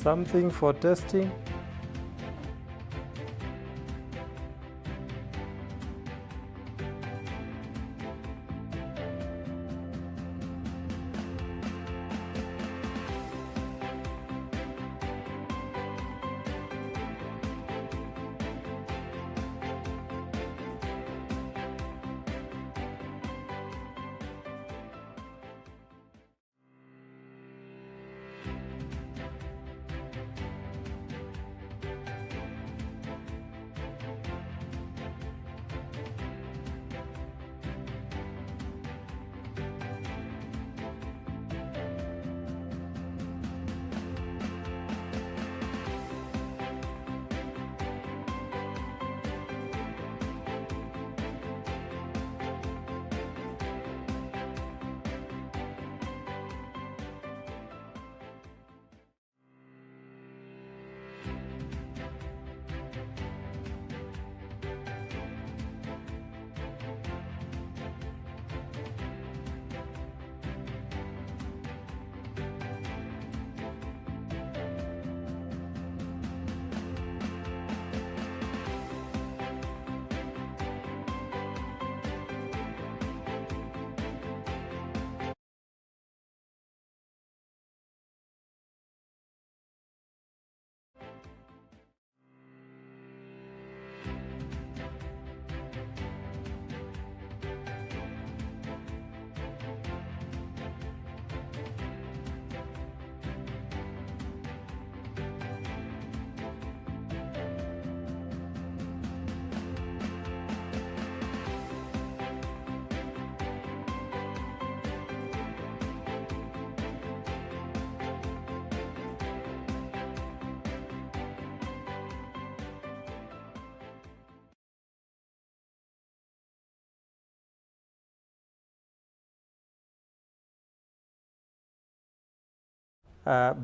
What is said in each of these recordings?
something for testing.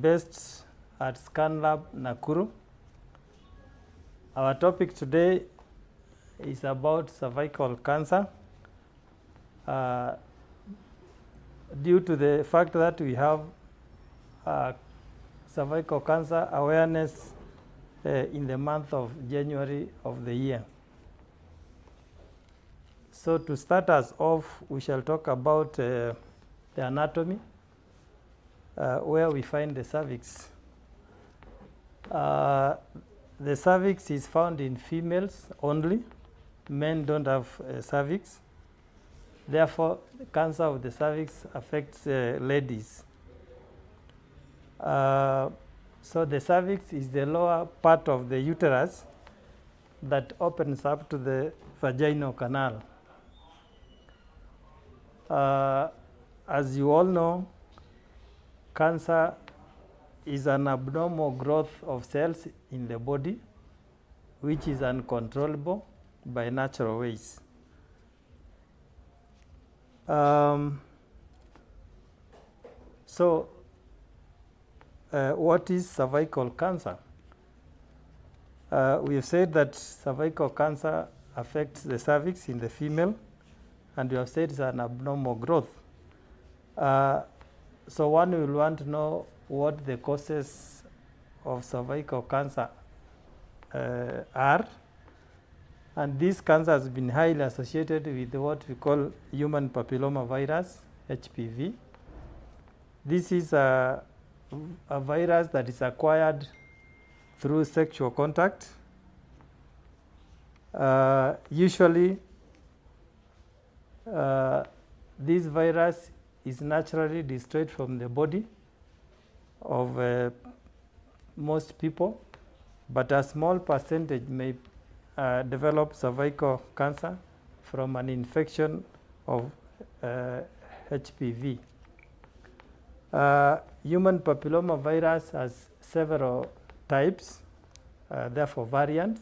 Based at ScanLab Nakuru. Our topic today is about cervical cancer. Due to the fact that we have cervical cancer awareness in the month of January of the year. So to start us off, we shall talk about the anatomy, where we find the cervix. The cervix is found in females only. Men don't have cervix. Therefore, the cancer of the cervix affects ladies. So the cervix is the lower part of the uterus that opens up to the vaginal canal. As you all know, cancer is an abnormal growth of cells in the body which is uncontrollable by natural ways. What is cervical cancer? We have said that cervical cancer affects the cervix in the female, and we have said it's an abnormal growth. So one will want to know what the causes of cervical cancer are. And this cancer has been highly associated with what we call human papilloma virus, HPV. This is a virus that is acquired through sexual contact. Usually, this virus is naturally destroyed from the body of most people, but a small percentage may develop cervical cancer from an infection of HPV. Human papilloma virus has several types, therefore variants,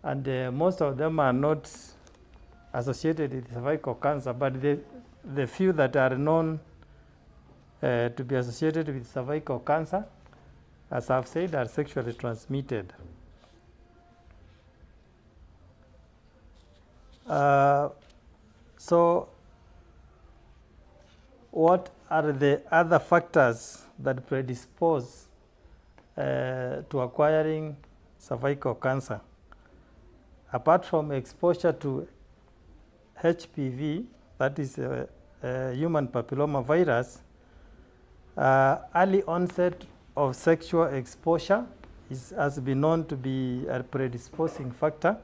and most of them are not associated with cervical cancer, but the few that are known to be associated with cervical cancer, as I've said, are sexually transmitted. So what are the other factors that predispose to acquiring cervical cancer. Apart from exposure to HPV, that is human papilloma virus, early onset of sexual exposure has been known to be a predisposing factor.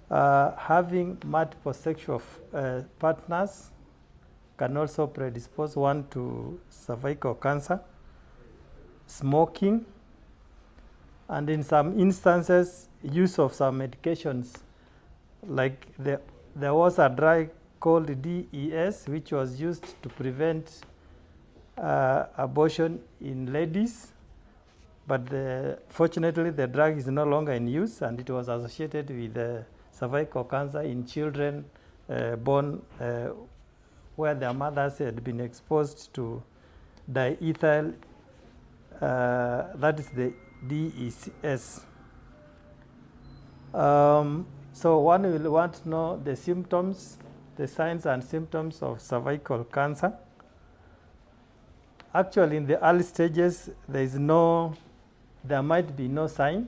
Having multiple sexual partners can also predispose one to cervical cancer. Smoking, and in some instances, use of some medications, like there was a drug called DES, which was used to prevent abortion in ladies, but fortunately the drug is no longer in use, and it was associated with cervical cancer in children born where their mothers had been exposed to diethyl, that is the DES. So one will want to know the symptoms, the signs and symptoms of cervical cancer. Actually, in the early stages, there might be no sign,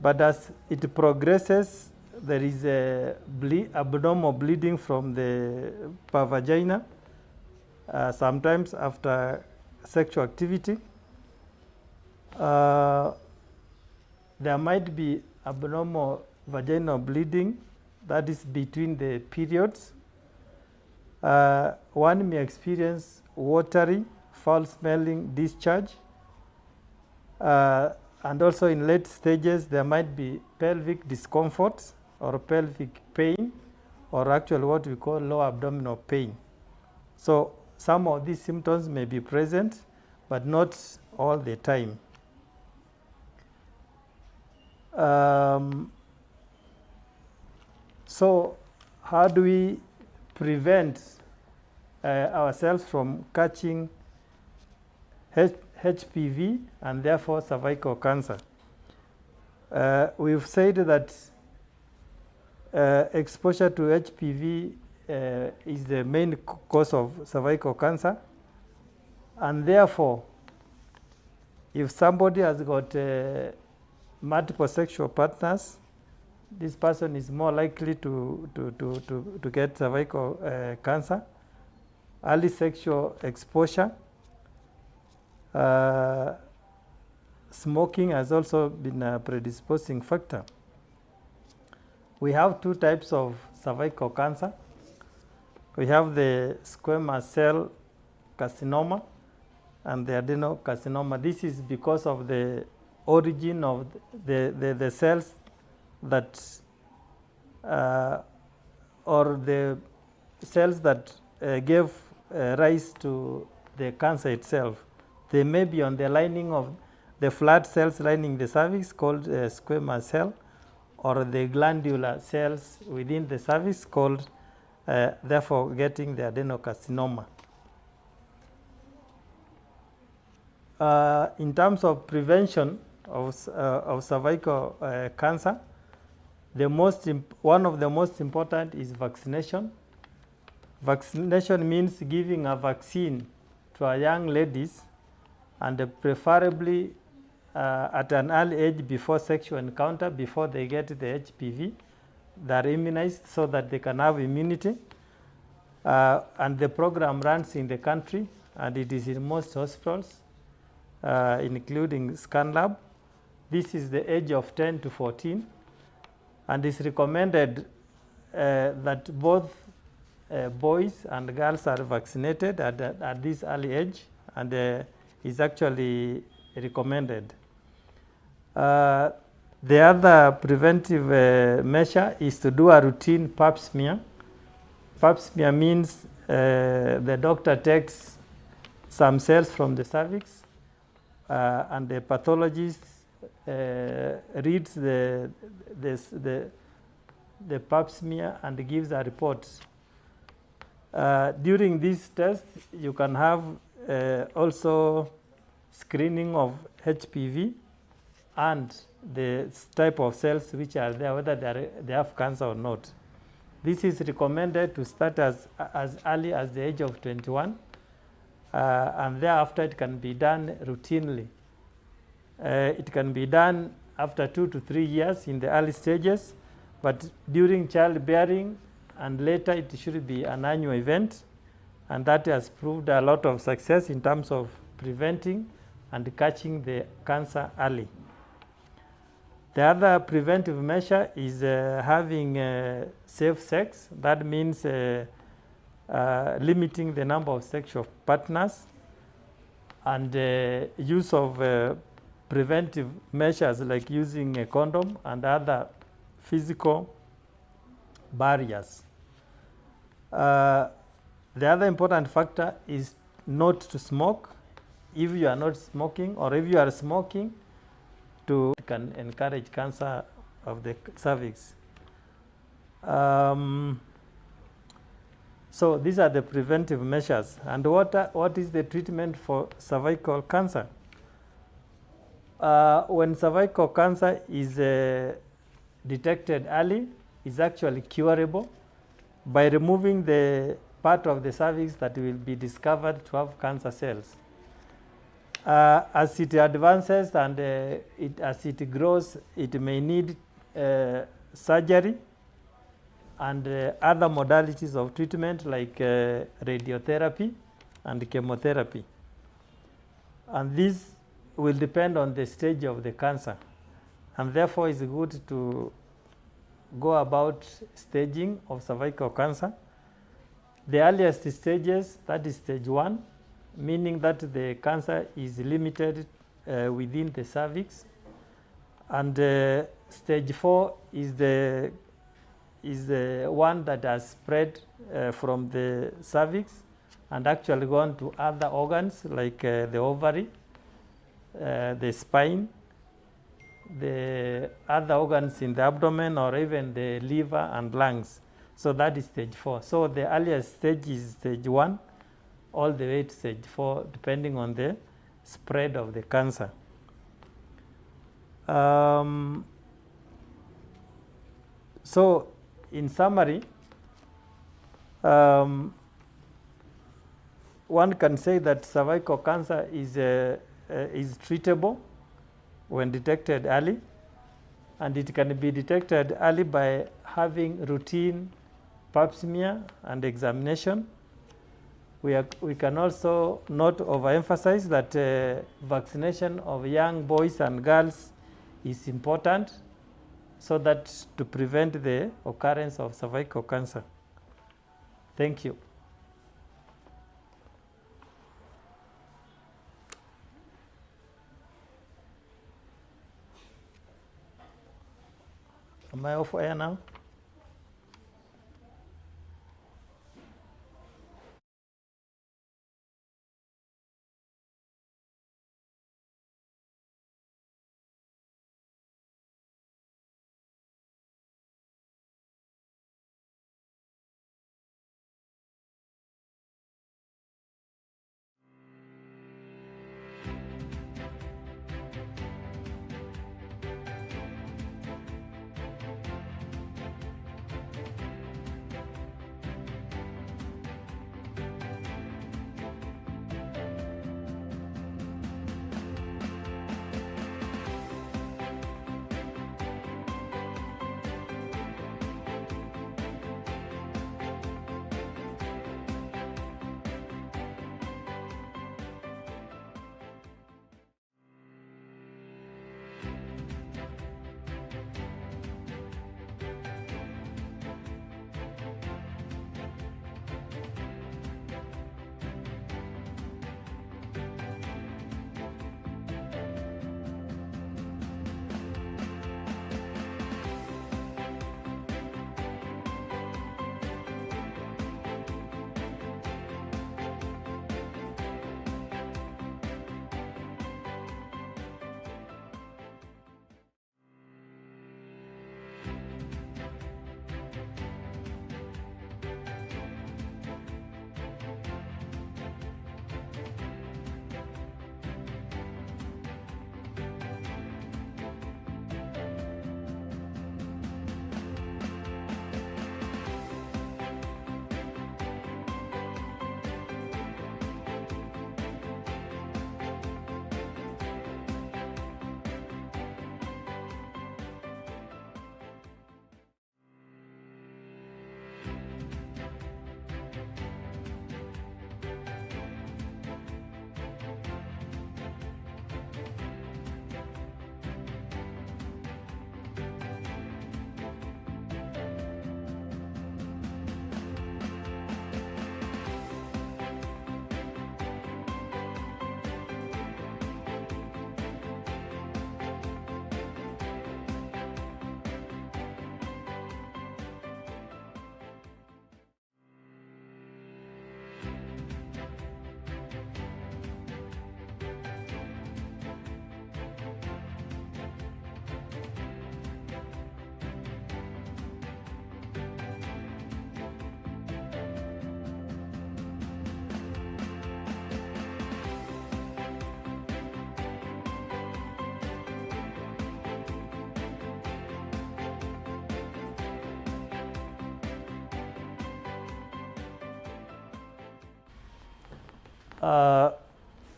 but as it progresses, there is a abnormal bleeding from the vagina, sometimes after sexual activity. There might be abnormal vaginal bleeding, that is between the periods. One may experience watery, foul-smelling discharge. And also in late stages, there might be pelvic discomfort or pelvic pain, or actually what we call low abdominal pain. So some of these symptoms may be present, but not all the time. So how do we prevent ourselves from catching HPV and therefore cervical cancer? We've said that exposure to HPV is the main cause of cervical cancer, and therefore if somebody has got multiple sexual partners, this person is more likely to get cervical cancer. Early sexual exposure. Smoking has also been a predisposing factor. We have two types of cervical cancer. We have the squamous cell carcinoma and the adenocarcinoma. This is because of the origin of the cells that or the cells that gave rise to the cancer itself. They may be on the lining of the flat cells lining the cervix called squamous cell, or the glandular cells within the cervix called therefore getting the adenocarcinoma. In terms of prevention of cervical cancer, one of the most important is vaccination. Vaccination means giving a vaccine to our young ladies, and preferably at an early age before sexual encounter, before they get the HPV. They are immunized so that they can have immunity. And the program runs in the country, and it is in most hospitals, including ScanLab. This is the age of 10 to 14, and it's recommended that both boys and girls are vaccinated at this early age, and is actually recommended. The other preventive measure is to do a routine pap smear. Pap smear means the doctor takes some cells from the cervix, and the pathologist reads the pap smear and gives a report. During this test, you can have also screening of HPV and the type of cells which are there, whether they have cancer or not. This is recommended to start as early as the age of 21, and thereafter it can be done routinely It can be done after 2 to 3 years in the early stages, but during childbearing and later it should be an annual event, and that has proved a lot of success in terms of preventing and catching the cancer early. The other preventive measure is having safe sex. That means limiting the number of sexual partners and use of preventive measures like using a condom and other physical barriers. The other important factor is not to smoke. If you are not smoking, or if you are smoking, can encourage cancer of the cervix. So these are the preventive measures. And what is the treatment for cervical cancer? When cervical cancer is detected early, it's actually curable by removing the part of the cervix that will be discovered to have cancer cells. As it advances and as it grows, it may need surgery and other modalities of treatment like radiotherapy and chemotherapy. And this will depend on the stage of the cancer. And therefore, it's good to go about staging of cervical cancer. The earliest stages, that is stage 1, meaning that the cancer is limited within the cervix. And stage 4 is the one that has spread from the cervix and actually gone to other organs like the ovary, the spine, the other organs in the abdomen, or even the liver and lungs. So that is stage 4. So the earliest stage is stage 1 all the way to stage 4, depending on the spread of the cancer. So in summary, one can say that cervical cancer is treatable when detected early, and it can be detected early by having routine pap smear and examination. We can also not overemphasize that vaccination of young boys and girls is important, so that to prevent the occurrence of cervical cancer. Thank you. Am I off air now?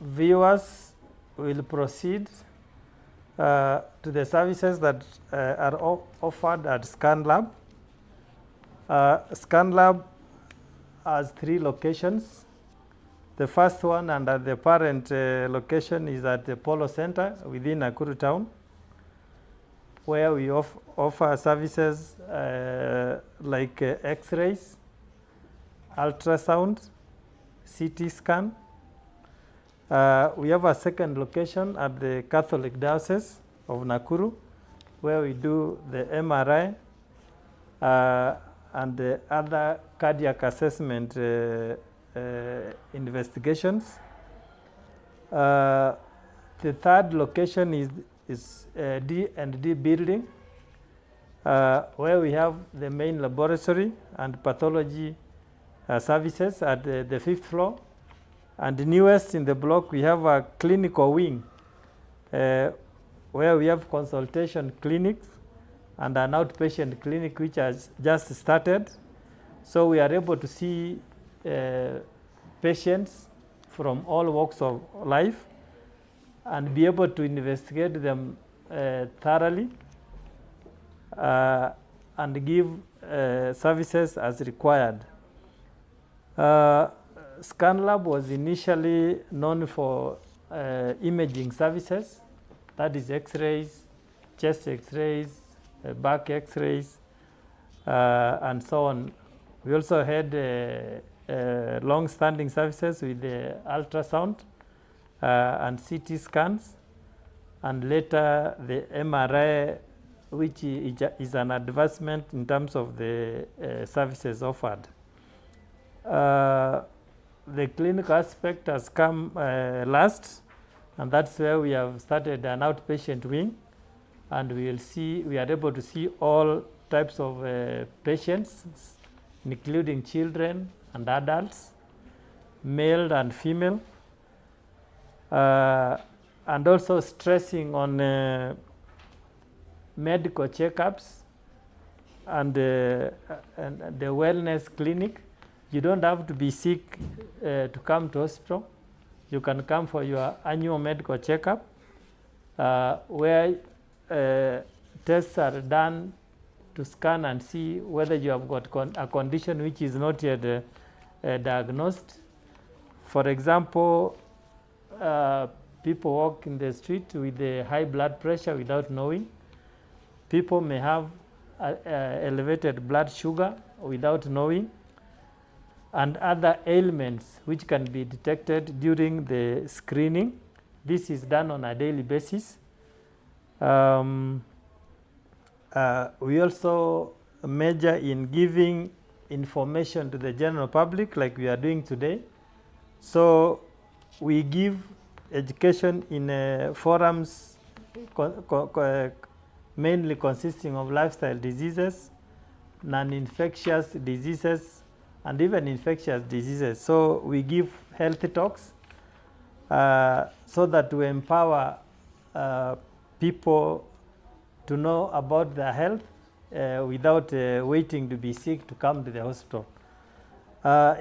Viewers will proceed to the services that are offered at ScanLab. ScanLab has 3 locations. The first one and the parent location is at the Polo Center within Nakuru town, where we offer services like X-rays, ultrasound, CT scan. We have a second location at the Catholic Diocese of Nakuru, where we do the MRI and the other cardiac assessment investigations. The third location is D&D building, where we have the main laboratory and pathology services at the 5th floor. And the newest in the block, we have a clinical wing where we have consultation clinics and an outpatient clinic which has just started. So we are able to see patients from all walks of life and be able to investigate them thoroughly and give services as required. ScanLab was initially known for imaging services, that is X-rays, chest X-rays, back X-rays, and so on. We also had long-standing services with the ultrasound and CT scans, and later the MRI, which is an advancement in terms of the services offered. The clinical aspect has come last, and that's where we have started an outpatient wing, and we are able to see all types of patients, including children and adults, male and female, and also stressing on medical checkups and the wellness clinic. You don't have to be sick to come to hospital. You can come for your annual medical checkup, where tests are done to scan and see whether you have got a condition which is not yet diagnosed. For example, people walk in the street with a high blood pressure without knowing. People may have elevated blood sugar without knowing, and other ailments which can be detected during the screening. This is done on a daily basis. We also major in giving information to the general public like we are doing today. So we give education in forums mainly consisting of lifestyle diseases, non-infectious diseases, and even infectious diseases. So we give health talks so that we empower people to know about their health without waiting to be sick to come to the hospital.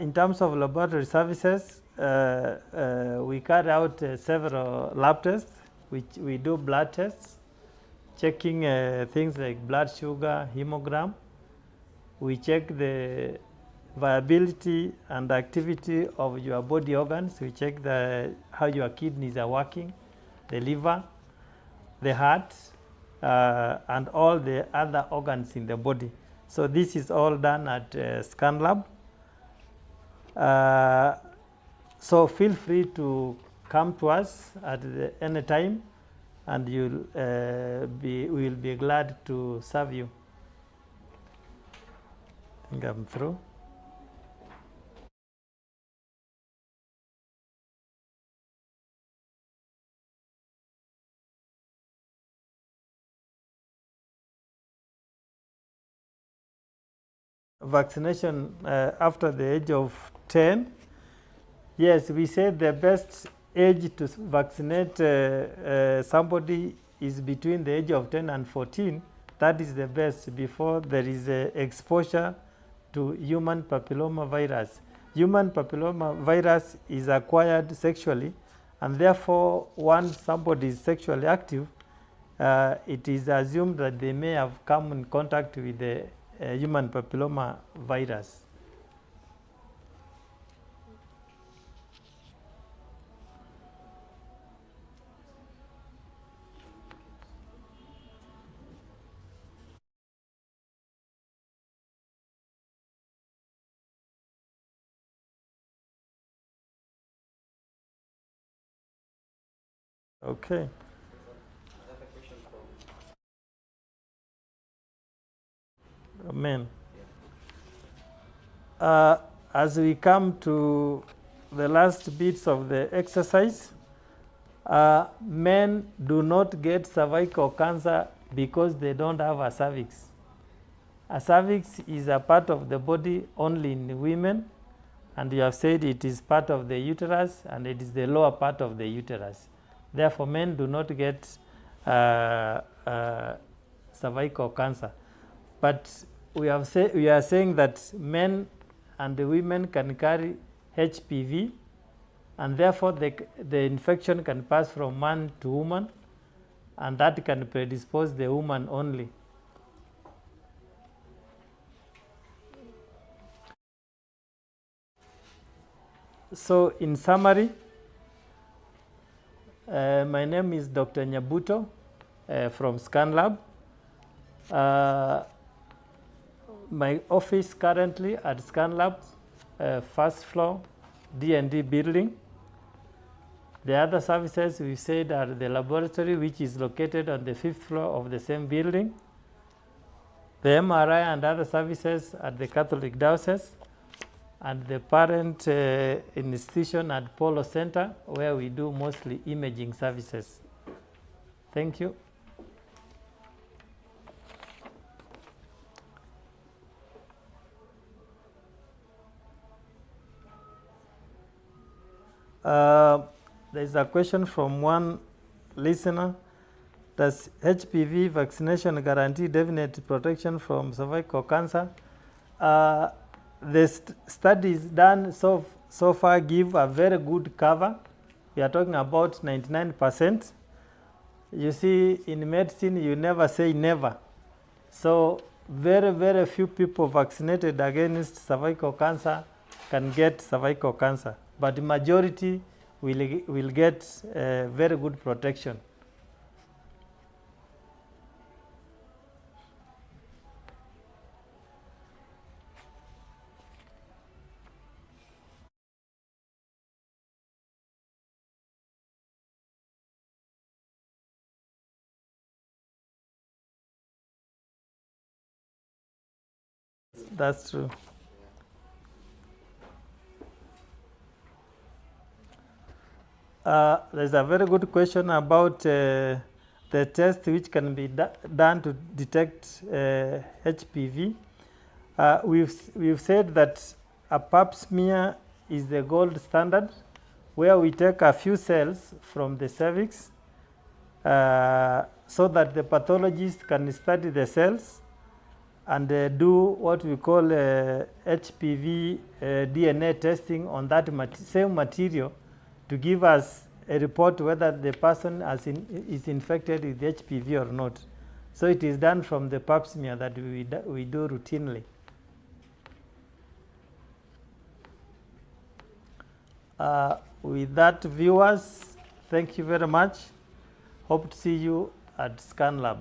In terms of laboratory services, we carry out several lab tests, which we do blood tests, checking things like blood sugar, hemogram. We check the viability and activity of your body organs. We check how your kidneys are working, the liver, the heart, and all the other organs in the body. So this is all done at ScanLab. So feel free to come to us at any time, and we will be glad to serve you. I think I'm through. Vaccination after the age of 10. Yes, we said the best age to vaccinate somebody is between the age of 10 and 14. That is the best before there is exposure to human papilloma virus. human papilloma virus is acquired sexually, and therefore once somebody is sexually active, it is assumed that they may have come in contact with the human papilloma virus. Okay. Amen. As we come to the last bits of the exercise, men do not get cervical cancer because they don't have a cervix. A cervix is a part of the body only in women, and you have said it is part of the uterus and it is the lower part of the uterus. Therefore, men do not get cervical cancer. But we are saying that men and the women can carry HPV, and therefore the infection can pass from man to woman, and that can predispose the woman only. So in summary, my name is Dr. Nyabuto from ScanLab. My office currently at ScanLab, first floor, D&D building. The other services we said are the laboratory, which is located on the 5th floor of the same building. The MRI and other services at the Catholic Diocese, and the parent institution at Polo Center, where we do mostly imaging services. Thank you. There's a question from one listener. Does HPV vaccination guarantee definite protection from cervical cancer? The studies done so far give a very good cover. We are talking about 99%. You see, in medicine, you never say never. So very, very few people vaccinated against cervical cancer can get cervical cancer, but the majority will get very good protection. That's true. There's a very good question about the test which can be done to detect HPV. We've said that a pap smear is the gold standard, where we take a few cells from the cervix so that the pathologist can study the cells and do what we call HPV DNA testing on that same material to give us a report whether the person is infected with HPV or not. So it is done from the pap smear that we do routinely. With that, viewers, thank you very much. Hope to see you at ScanLab.